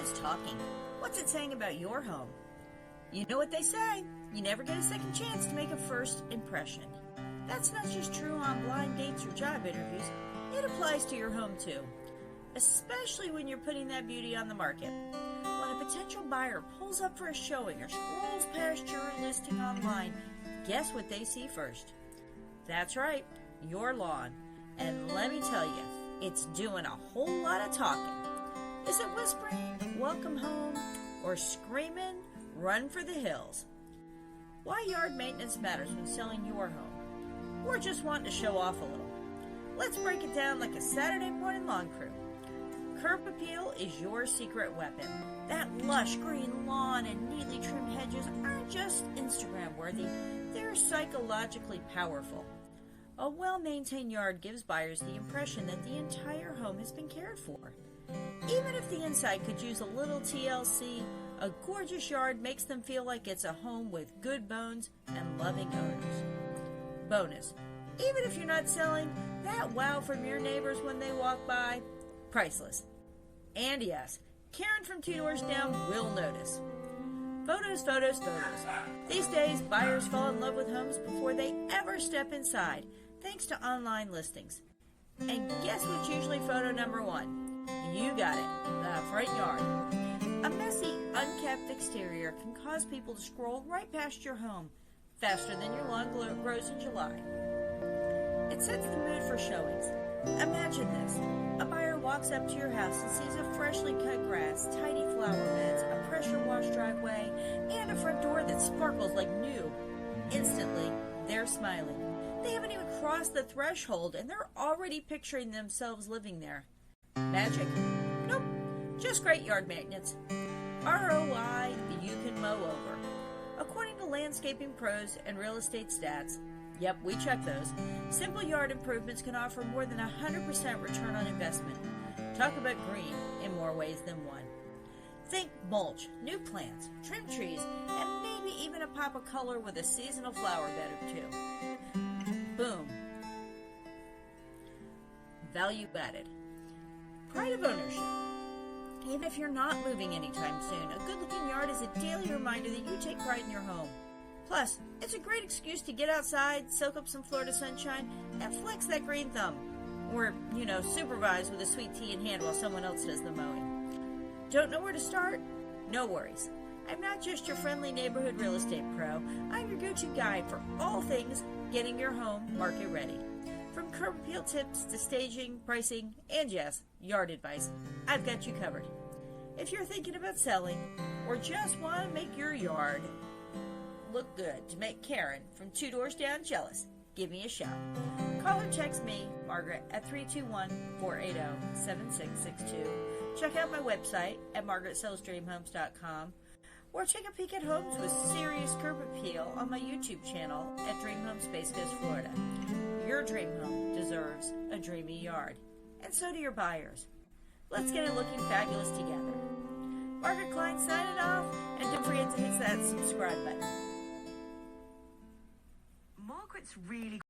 is talking. What's it saying about your home? You know what they say, you never get a second chance to make a first impression. That's not just true on blind dates or job interviews, it applies to your home too. Especially when you're putting that beauty on the market. When a potential buyer pulls up for a showing or scrolls past your listing online, guess what they see first? That's right, your lawn. And let me tell you, it's doing a whole lot of talking. Is it whispering, welcome home, or screaming, run for the hills? Why yard maintenance matters when selling your home, or just wanting to show off a little. Let's break it down like a Saturday morning lawn crew. Curb appeal is your secret weapon. That lush green lawn and neatly trimmed hedges aren't just Instagram worthy, they're psychologically powerful. A well-maintained yard gives buyers the impression that the entire home has been cared for. Even if the inside could use a little TLC, a gorgeous yard makes them feel like it's a home with good bones and loving owners. Bonus, even if you're not selling, that wow from your neighbors when they walk by, priceless. And yes, Karen from 2 doors down will notice. Photos, photos, photos. These days, buyers fall in love with homes before they ever step inside, thanks to online listings. And guess what's usually photo number 1? You got it, the front yard. A messy, unkept exterior can cause people to scroll right past your home, faster than your lawn grows in July. It sets the mood for showings. Imagine this. A buyer walks up to your house and sees a freshly cut grass, tidy flower beds, a pressure washed driveway, and a front door that sparkles like new. Instantly, they're smiling. They haven't even crossed the threshold and they're already picturing themselves living there. Magic? Nope. Just great yard maintenance. ROI you can mow over. According to landscaping pros and real estate stats, yep, we check those, simple yard improvements can offer more than 100% return on investment. Talk about green in more ways than one. Think mulch, new plants, trim trees, and maybe even a pop of color with a seasonal flower bed or two. Boom. Value added. Pride of ownership. Even if you're not moving anytime soon, a good-looking yard is a daily reminder that you take pride in your home. Plus, it's a great excuse to get outside, soak up some Florida sunshine, and flex that green thumb. Or, supervise with a sweet tea in hand while someone else does the mowing. Don't know where to start? No worries. I'm not just your friendly neighborhood real estate pro. I'm your go-to guide for all things getting your home market ready. From curb appeal tips to staging, pricing, and yes, yard advice, I've got you covered. If you're thinking about selling or just want to make your yard look good to make Karen from 2 doors down jealous, give me a shout. Call or text me, Margaret, at 321-480-7662. Check out my website at margaretsellsdreamhomes.com or take a peek at homes with serious curb appeal on my YouTube channel at Dream Home Space Coast, Florida. Your dream home deserves a dreamy yard, and so do your buyers. Let's get it looking fabulous together. Margaret Klein signing off, and don't forget to hit that subscribe button. Margaret's really